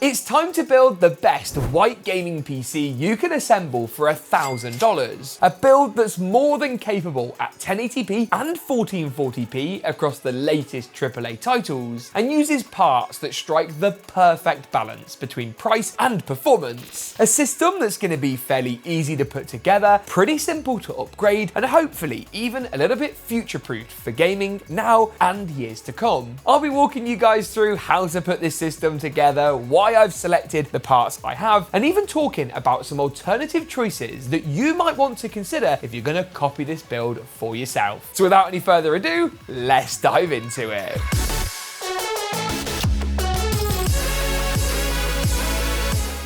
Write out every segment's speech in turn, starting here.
It's time to build the best white gaming PC you can assemble for $1,000. A build that's more than capable at 1080p and 1440p across the latest AAA titles, and uses parts that strike the perfect balance between price and performance. A system that's going to be fairly easy to put together, pretty simple to upgrade, and hopefully even a little bit future-proofed for gaming now and years to come. I'll be walking you guys through how to put this system together, why I've selected the parts I have, and even talking about some alternative choices that you might want to consider if you're going to copy this build for yourself. So without any further ado, let's dive into it.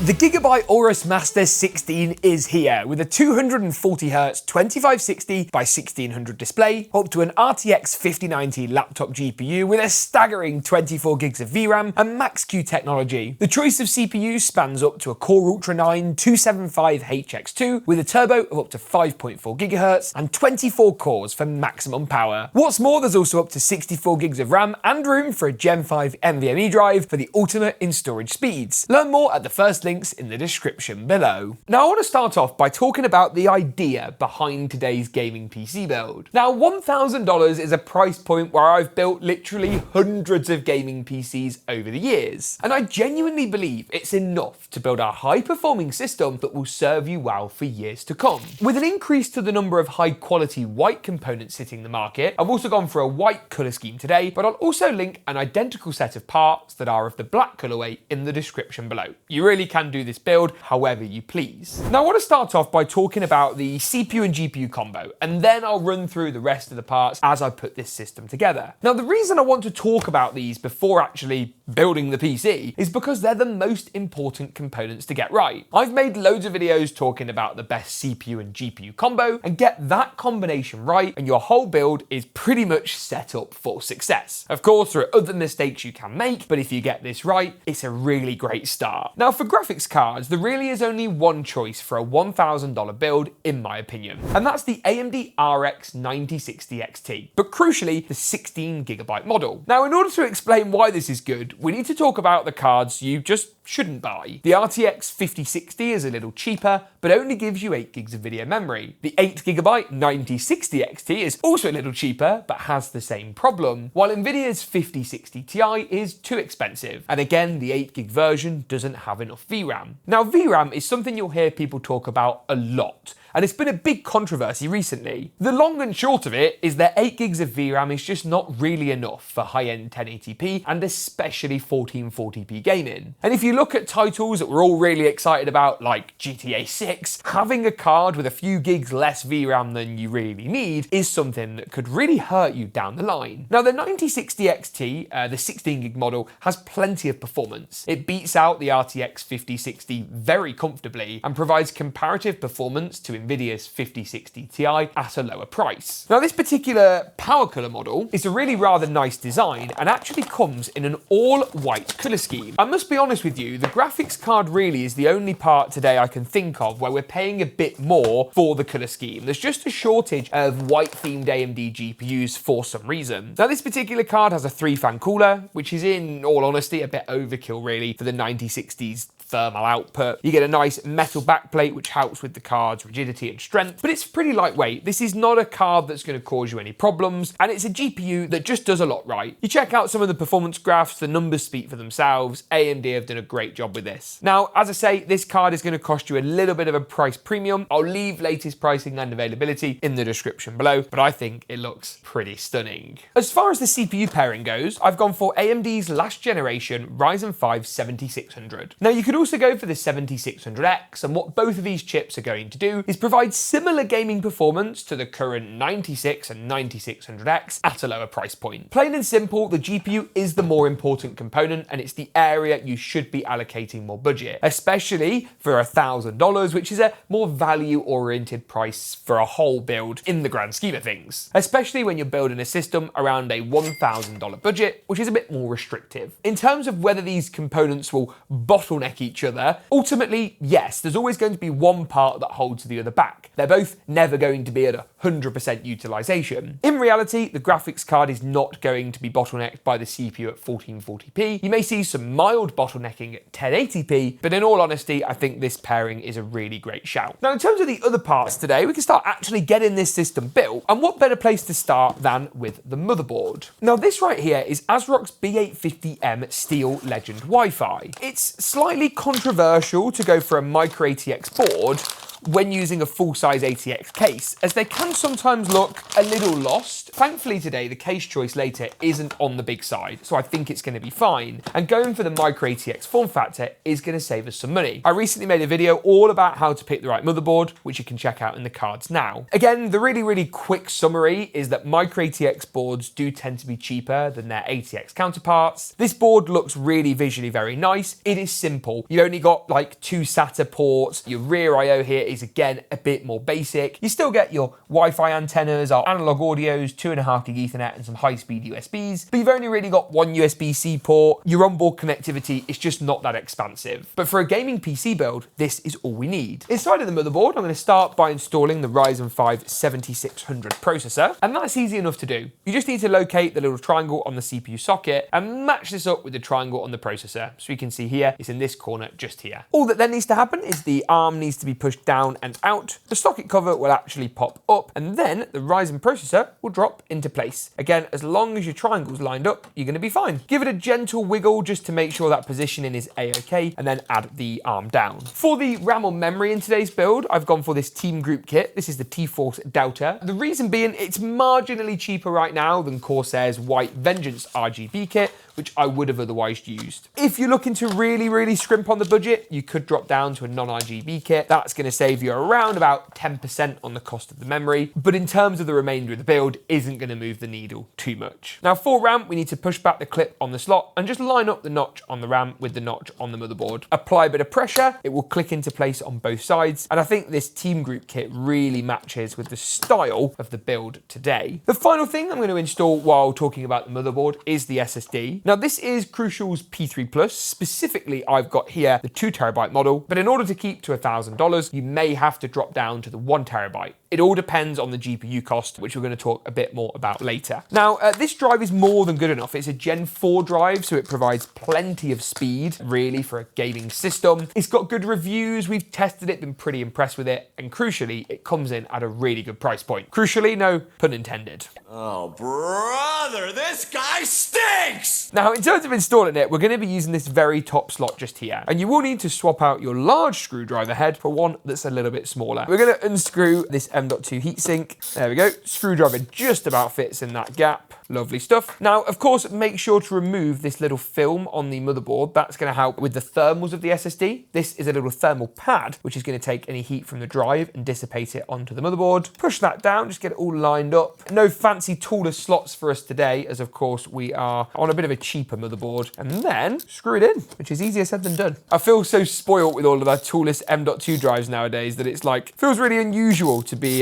The GeekaWhat Aorus Master 16 is here with a 240Hz 2560 by 1600 display, up to an RTX 5090 laptop GPU with a staggering 24 gigs of VRAM and Max-Q technology. The choice of CPU spans up to a Core Ultra 9 275HX2 with a turbo of up to 5.4 GHz and 24 cores for maximum power. What's more, there's also up to 64 gigs of RAM and room for a Gen 5 NVMe drive for the ultimate in storage speeds. Learn more at the first link in the description below. Now I want to start off by talking about the idea behind today's gaming PC build. Now $1,000 is a price point where I've built literally hundreds of gaming PCs over the years, and I genuinely believe it's enough to build a high performing system that will serve you well for years to come. With an increase to the number of high quality white components hitting the market, I've also gone for a white colour scheme today, but I'll also link an identical set of parts that are of the black colourway in the description below. You really can do this build however you please. Now I want to start off by talking about the CPU and GPU combo, and then I'll run through the rest of the parts as I put this system together. Now the reason I want to talk about these before actually building the PC is because they're the most important components to get right. I've made loads of videos talking about the best CPU and GPU combo, and get that combination right and your whole build is pretty much set up for success. Of course there are other mistakes you can make, but if you get this right, it's a really great start. Now for graphics cards, there really is only one choice for a $1,000 build in my opinion, and that's the AMD RX 9060 XT, but crucially the 16GB model. Now in order to explain why this is good, we need to talk about the cards you just shouldn't buy. The RTX 5060 is a little cheaper, but only gives you 8 gigs of video memory. The 8GB 9060 XT is also a little cheaper, but has the same problem, while Nvidia's 5060 Ti is too expensive, and again the 8 gig version doesn't have enough VRAM. Now VRAM is something you'll hear people talk about a lot, and it's been a big controversy recently. The long and short of it is that 8 gigs of VRAM is just not really enough for high-end 1080p and especially 1440p gaming. And if you look at titles that we're all really excited about, like GTA 6, having a card with a few gigs less VRAM than you really need is something that could really hurt you down the line. Now the 9060 XT, the 16 gig model, has plenty of performance. It beats out the RTX 5060 very comfortably and provides comparative performance to Nvidia's 5060 Ti at a lower price. Now this particular PowerColor model is a really rather nice design and actually comes in an all-white colour scheme. I must be honest with you, the graphics card really is the only part today I can think of where we're paying a bit more for the colour scheme. There's just a shortage of white-themed AMD GPUs for some reason. Now this particular card has a 3-fan cooler, which is in all honesty a bit overkill really for the 9060's thermal output. You get a nice metal backplate which helps with the card's rigidity and strength, but it's pretty lightweight. This is not a card that's going to cause you any problems, and it's a GPU that just does a lot right. You check out some of the performance graphs, the numbers speak for themselves. AMD have done a great job with this. Now, as I say, this card is going to cost you a little bit of a price premium. I'll leave latest pricing and availability in the description below, but I think it looks pretty stunning. As far as the CPU pairing goes, I've gone for AMD's last generation Ryzen 5 7600. Now you could also go for the 7600X, and what both of these chips are going to do is provide similar gaming performance to the current 96 and 9600X at a lower price point. Plain and simple, the GPU is the more important component, and it's the area you should be allocating more budget, especially for $1,000, which is a more value-oriented price for a whole build in the grand scheme of things, especially when you're building a system around a $1,000 budget, which is a bit more restrictive. In terms of whether these components will bottleneck each other. Ultimately, yes, there's always going to be one part that holds the other back. They're both never going to be at 100% utilization. In reality, the graphics card is not going to be bottlenecked by the CPU at 1440p. You may see some mild bottlenecking at 1080p, but in all honesty, I think this pairing is a really great shout. Now, in terms of the other parts today, we can start actually getting this system built, and what better place to start than with the motherboard. Now, this right here is ASRock's B850M Steel Legend Wi-Fi. It's slightly controversial to go for a micro ATX board when using a full-size ATX case, as they can sometimes look a little lost. Thankfully today, the case choice later isn't on the big side, so I think it's going to be fine. And going for the micro ATX form factor is going to save us some money. I recently made a video all about how to pick the right motherboard, which you can check out in the cards now. Again, the really quick summary is that micro ATX boards do tend to be cheaper than their ATX counterparts. This board looks really visually very nice. It is simple. You only got like 2 SATA ports. Your rear I/O here is again a bit more basic. You still get your Wi-Fi antennas, our analog audios, 2.5 gig Ethernet and some high-speed USBs, but you've only really got one USB-C port. Your onboard connectivity is just not that expansive. But for a gaming PC build, this is all we need. Inside of the motherboard, I'm going to start by installing the Ryzen 5 7600 processor, and that's easy enough to do. You just need to locate the little triangle on the CPU socket and match this up with the triangle on the processor. So you can see here, it's in this corner just here. All that then needs to happen is the arm needs to be pushed down and out, the socket cover will actually pop up, and then the Ryzen processor will drop into place. Again, as long as your triangle's lined up, you're going to be fine. Give it a gentle wiggle just to make sure that positioning is a-okay, and then add the arm down. For the RAM or memory in today's build, I've gone for this Team Group kit. This is the T-Force Delta. The reason being, it's marginally cheaper right now than Corsair's White Vengeance RGB kit, which I would have otherwise used. If you're looking to really scrimp on the budget, you could drop down to a non-RGB kit. That's going to save you around about 10% on the cost of the memory, but in terms of the remainder of the build, isn't going to move the needle too much. Now for RAM, we need to push back the clip on the slot and just line up the notch on the RAM with the notch on the motherboard. Apply a bit of pressure, it will click into place on both sides, and I think this Team Group kit really matches with the style of the build today. The final thing I'm going to install while talking about the motherboard is the SSD. Now this is Crucial's P3 Plus. Specifically, I've got here the 2TB model, but in order to keep to $1,000, you may have to drop down to the 1TB. It all depends on the GPU cost, which we're going to talk a bit more about later. Now, this drive is more than good enough. It's a Gen 4 drive, so it provides plenty of speed, really, for a gaming system. It's got good reviews. We've tested it, been pretty impressed with it, and crucially, it comes in at a really good price point. Crucially, no pun intended. Oh, brother, this guy stinks! Now, in terms of installing it, we're going to be using this very top slot just here, and you will need to swap out your large screwdriver head for one that's a little bit smaller. We're going to unscrew this M.2 heatsink. There we go. Screwdriver just about fits in that gap. Lovely stuff. Now, of course, make sure to remove this little film on the motherboard. That's going to help with the thermals of the SSD. This is a little thermal pad, which is going to take any heat from the drive and dissipate it onto the motherboard. Push that down, just get it all lined up. No fancy toolless slots for us today, as of course we are on a bit of a cheaper motherboard. And then screw it in, which is easier said than done. I feel so spoiled with all of our toolless M.2 drives nowadays that it's like, feels really unusual to be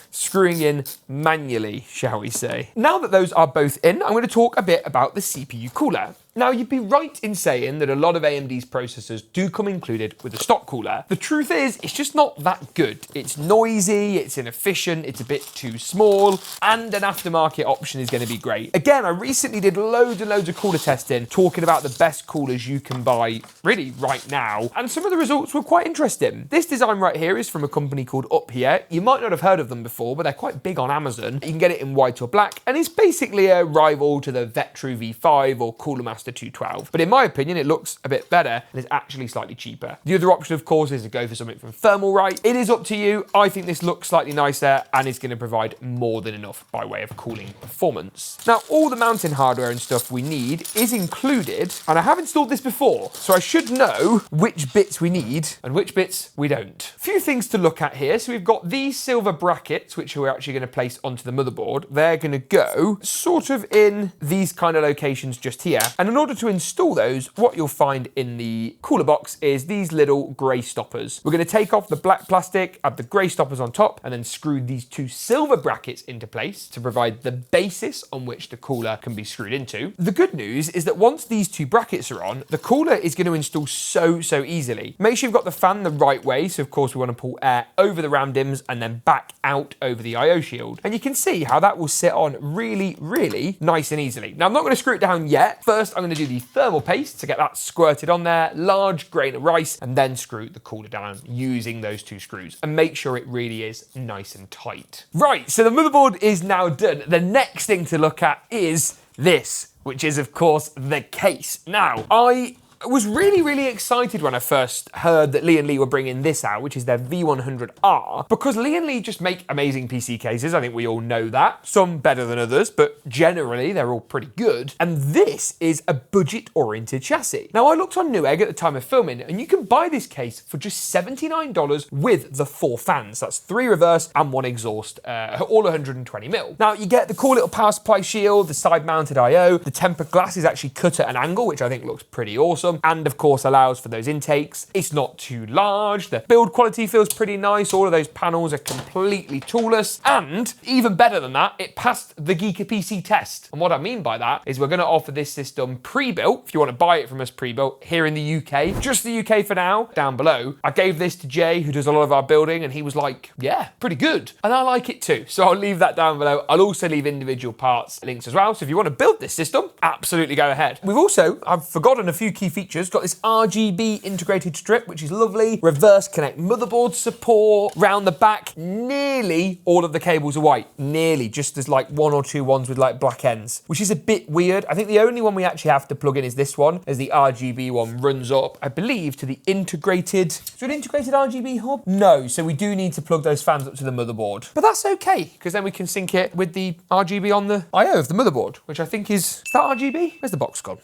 screwing in manually, shall we say. Now that those are both in, I'm going to talk a bit about the CPU cooler. Now, you'd be right in saying that a lot of AMD's processors do come included with a stock cooler. The truth is, it's just not that good. It's noisy, it's inefficient, it's a bit too small, and an aftermarket option is going to be great. Again, I recently did loads and loads of cooler testing, talking about the best coolers you can buy, really, right now, and some of the results were quite interesting. This design right here is from a company called upHere. You might not have heard of them before, but they're quite big on Amazon. You can get it in white or black, and it's basically a rival to the Vetru V5 or Cooler Master 212. But in my opinion, it looks a bit better and is actually slightly cheaper. The other option, of course, is to go for something from Thermalright. It is up to you. I think this looks slightly nicer and is going to provide more than enough by way of cooling performance. Now, all the mounting hardware and stuff we need is included, and I have installed this before, so I should know which bits we need and which bits we don't. A few things to look at here. So we've got these silver brackets, which we're actually going to place onto the motherboard. They're going to go sort of in these kind of locations just here. And in order to install those, what you'll find in the cooler box is these little grey stoppers. We're going to take off the black plastic, add the grey stoppers on top, and then screw these two silver brackets into place to provide the basis on which the cooler can be screwed into. The good news is that once these two brackets are on, the cooler is going to install so easily. Make sure you've got the fan the right way, so of course we want to pull air over the RAM DIMMs and then back out over the I/O shield. And you can see how that will sit on really nice and easily. Now I'm not going to screw it down yet. First I'm going to do the thermal paste to get that squirted on there, large grain of rice, and then screw the cooler down using those two screws and make sure it really is nice and tight. Right, so the motherboard is now done. The next thing to look at is this, which is of course the case. Now, I was really excited when I first heard that Lian were bringing this out, which is their V100R, because Lian just make amazing PC cases. I think we all know that. Some better than others, but generally they're all pretty good. And this is a budget-oriented chassis. Now, I looked on Newegg at the time of filming, and you can buy this case for just $79 with the 4 fans. That's 3 reverse and 1 exhaust, all 120mm. Now, you get the cool little power supply shield, the side-mounted I/O, the tempered glass is actually cut at an angle, which I think looks pretty awesome, and of course allows for those intakes. It's not too large, the build quality feels pretty nice, all of those panels are completely toolless, and even better than that, it passed the Geeka PC test. And what I mean by that is we're going to offer this system pre-built, if you want to buy it from us pre-built, here in the UK, just the UK for now, down below. I gave this to Jay, who does a lot of our building, and he was like, yeah, pretty good. And I like it too, so I'll leave that down below. I'll also leave individual parts links as well, so if you want to build this system, absolutely go ahead. We've also, I've forgotten a few key features, got this RGB integrated strip, which is lovely, reverse connect motherboard support, round the back, nearly all of the cables are white, nearly, just there's like 1 or 2 ones with like black ends, which is a bit weird. I think the only one we actually have to plug in is this one, as the RGB one runs up, I believe, to the integrated, is there an integrated RGB hub? No, so we do need to plug those fans up to the motherboard, but that's okay, because then we can sync it with the RGB on the I/O of the motherboard, which I think is that RGB? Where's the box gone?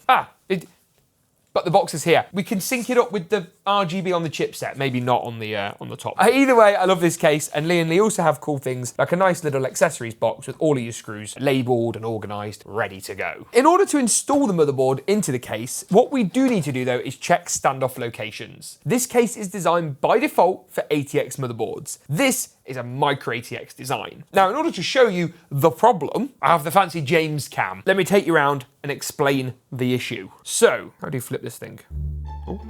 But the box is here. We can sync it up with the RGB on the chipset, maybe not on the top. Either way, I love this case, and Lian also have cool things like a nice little accessories box with all of your screws labelled and organised, ready to go. In order to install the motherboard into the case, what we do need to do though is check standoff locations. This case is designed by default for ATX motherboards. This is a micro ATX design. Now, in order to show you the problem, I have the fancy James cam. Let me take you around and explain the issue. So, how do you flip this thing? Oh.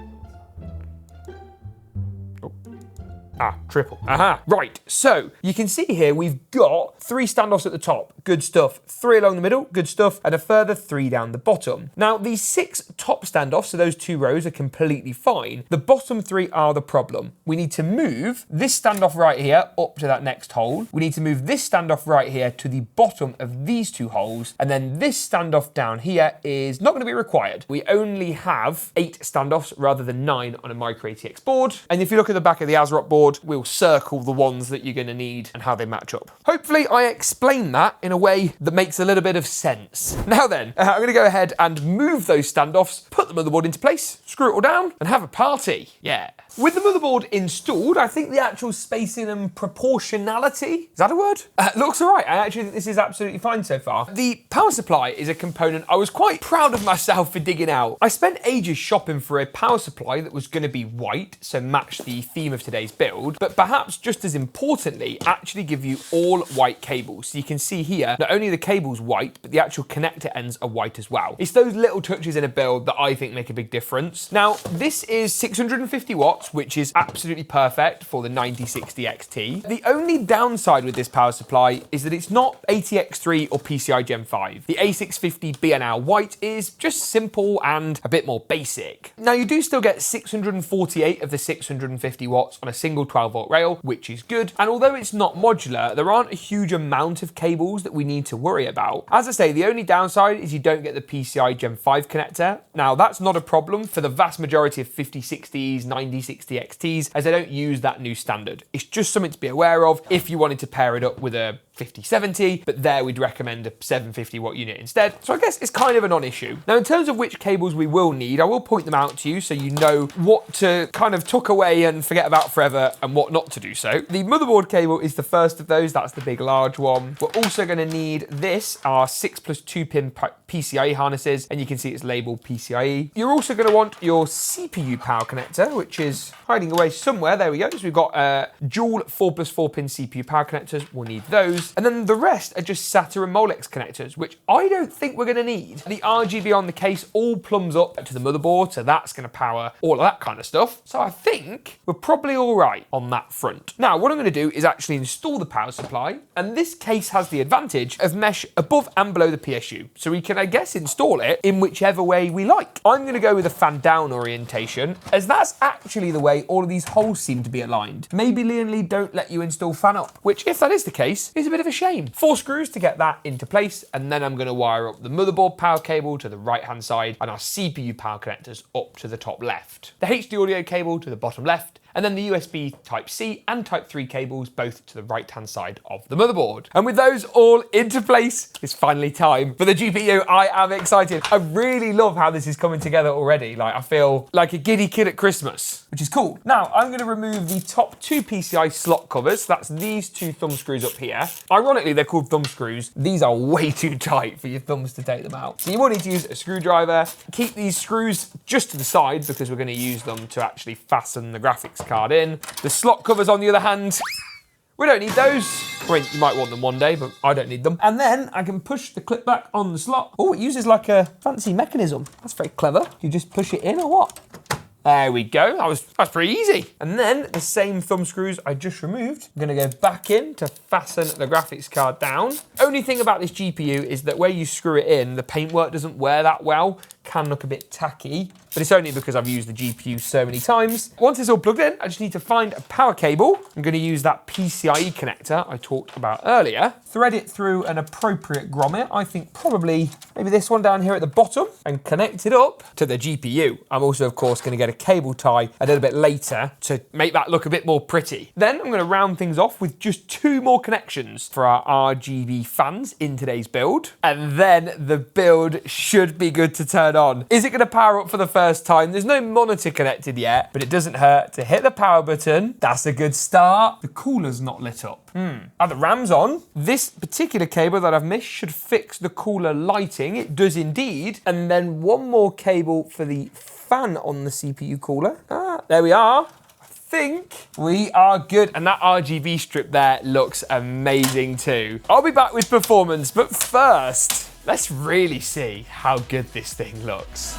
Triple. Right, so you can see here we've got 3 standoffs at the top, good stuff, 3 along the middle, good stuff, and a further 3 down the bottom. Now, these 6 top standoffs, so those 2 rows, are completely fine. The bottom 3 are the problem. We need to move this standoff right here up to that next hole. We need to move this standoff right here to the bottom of these 2 holes, and then this standoff down here is not going to be required. We only have 8 standoffs rather than 9 on a micro ATX board, and if you look at the back of the ASRock board, we'll circle the ones that you're going to need and how they match up. Hopefully I explain that in a way that makes a little bit of sense. Now then, I'm going to go ahead and move those standoffs, put the motherboard into place, screw it all down, and have a party. Yeah. With the motherboard installed, I think the actual spacing and proportionality, is that a word? Looks all right. I actually think this is absolutely fine so far. The power supply is a component I was quite proud of myself for digging out. I spent ages shopping for a power supply that was going to be white, so match the theme of today's build, but perhaps just as importantly, actually give you all white cables. So you can see here, not only the cable's white, but the actual connector ends are white as well. It's those little touches in a build that I think make a big difference. Now, this is 650 watts, which is absolutely perfect for the 9060 XT. The only downside with this power supply is that it's not ATX3 or PCI Gen 5. The A650BNL White is just simple and a bit more basic. Now, you do still get 648 of the 650 watts on a single 12-volt rail, which is good. And although it's not modular, there aren't a huge amount of cables that we need to worry about. As I say, the only downside is you don't get the PCI Gen 5 connector. Now, that's not a problem for the vast majority of 5060s, 9060 XTs, as they don't use that new standard. It's just something to be aware of if you wanted to pair it up with a 5070, but there we'd recommend a 750 watt unit instead. So I guess it's kind of a non-issue. Now, in terms of which cables we will need, I will point them out to you so you know what to kind of tuck away and forget about forever and what not to do so. The motherboard cable is the first of those. That's the big large one. We're also going to need this, our 6+2 pin PCIe harnesses, and you can see it's labeled PCIe. You're also going to want your CPU power connector, which is hiding away somewhere. There we go. So we've got dual 4+4 pin CPU power connectors. We'll need those. And then the rest are just SATA and Molex connectors, which I don't think we're going to need. The RGB on the case all plumbs up to the motherboard, so that's going to power all of that kind of stuff. So I think we're probably all right on that front. Now, what I'm going to do is actually install the power supply, and this case has the advantage of mesh above and below the PSU, so we can, I guess, install it in whichever way we like. I'm going to go with a fan down orientation, as that's actually the way all of these holes seem to be aligned. Maybe Lian don't let you install fan up, which, if that is the case, is a bit of a shame. 4 screws to get that into place, and then I'm going to wire up the motherboard power cable to the right hand side and our CPU power connectors up to the top left. The HD audio cable to the bottom left, and then the USB Type-C and Type-3 cables both to the right-hand side of the motherboard. And with those all into place, it's finally time for the GPU. I am excited. I really love how this is coming together already. Like, I feel like a giddy kid at Christmas, which is cool. Now, I'm gonna remove the top 2 PCI slot covers. That's these 2 thumb screws up here. Ironically, they're called thumb screws. These are way too tight for your thumbs to take them out. So you will need to use a screwdriver. Keep these screws just to the side because we're gonna use them to actually fasten the graphics card in. The slot covers, on the other hand, we don't need those. I mean, you might want them one day, but I don't need them. And then I can push the clip back on the slot. Oh, it uses like a fancy mechanism. That's very clever. You just push it in or what? There we go. That's pretty easy. And then the same thumb screws I just removed, I'm gonna go back in to fasten the graphics card down. Only thing about this GPU is that where you screw it in, the paintwork doesn't wear that well. Can look a bit tacky, but it's only because I've used the GPU so many times. Once it's all plugged in, I just need to find a power cable. I'm going to use that PCIe connector I talked about earlier, thread it through an appropriate grommet. I think probably maybe this one down here at the bottom, and connect it up to the GPU. I'm also, of course, going to get a cable tie a little bit later to make that look a bit more pretty. Then I'm going to round things off with just 2 more connections for our RGB fans in today's build. And then the build should be good to turn on. Is it going to power up for the first time? There's no monitor connected yet, but it doesn't hurt to hit the power button. That's a good start. The cooler's not lit up. Are the RAMs on? This particular cable that I've missed should fix the cooler lighting. It does indeed. And then 1 more cable for the fan on the CPU cooler. There we are. I think we are good. And that RGB strip there looks amazing too. I'll be back with performance, but first, let's really see how good this thing looks.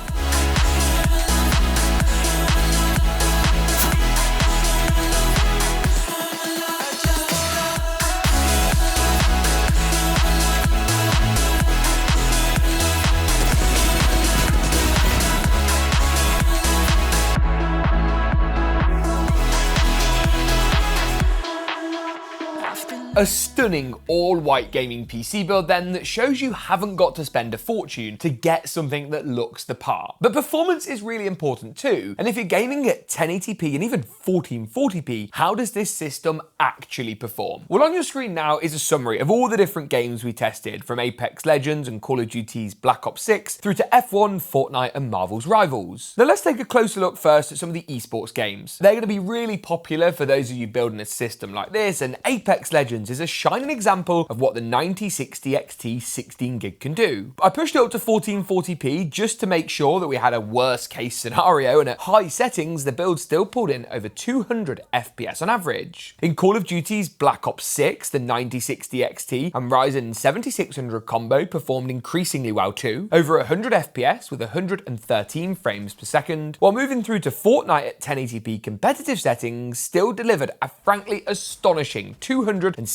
A stunning all-white gaming PC build then that shows you haven't got to spend a fortune to get something that looks the part. But performance is really important too, and if you're gaming at 1080p and even 1440p, how does this system actually perform? Well, on your screen now is a summary of all the different games we tested, from Apex Legends and Call of Duty's Black Ops 6 through to F1, Fortnite and Marvel's Rivals. Now let's take a closer look first at some of the esports games. They're going to be really popular for those of you building a system like this, and Apex Legends is a shining example of what the 9060 XT 16GB can do. I pushed it up to 1440p just to make sure that we had a worst case scenario, and at high settings the build still pulled in over 200 FPS on average. In Call of Duty's Black Ops 6, the 9060 XT and Ryzen 7600 combo performed increasingly well too, over 100 FPS with 113 frames per second, while moving through to Fortnite at 1080p competitive settings still delivered a frankly astonishing 270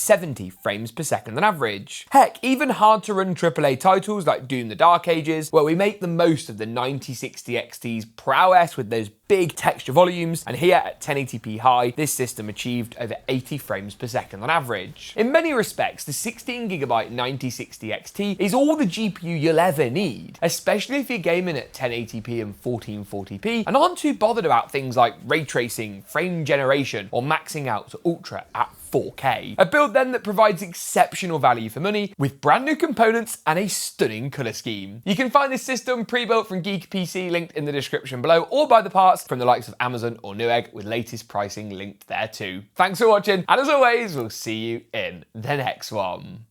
frames per second on average. Heck, even hard to run AAA titles like Doom the Dark Ages, where we make the most of the 9060 XT's prowess with those big texture volumes, and here at 1080p high, this system achieved over 80 frames per second on average. In many respects, the 16GB 9060 XT is all the GPU you'll ever need, especially if you're gaming at 1080p and 1440p and aren't too bothered about things like ray tracing, frame generation, or maxing out to ultra at 4K. A build then that provides exceptional value for money with brand new components and a stunning colour scheme. You can find this system pre-built from Geek PC linked in the description below, or buy the parts from the likes of Amazon or Newegg with latest pricing linked there too. Thanks for watching, and as always, we'll see you in the next one.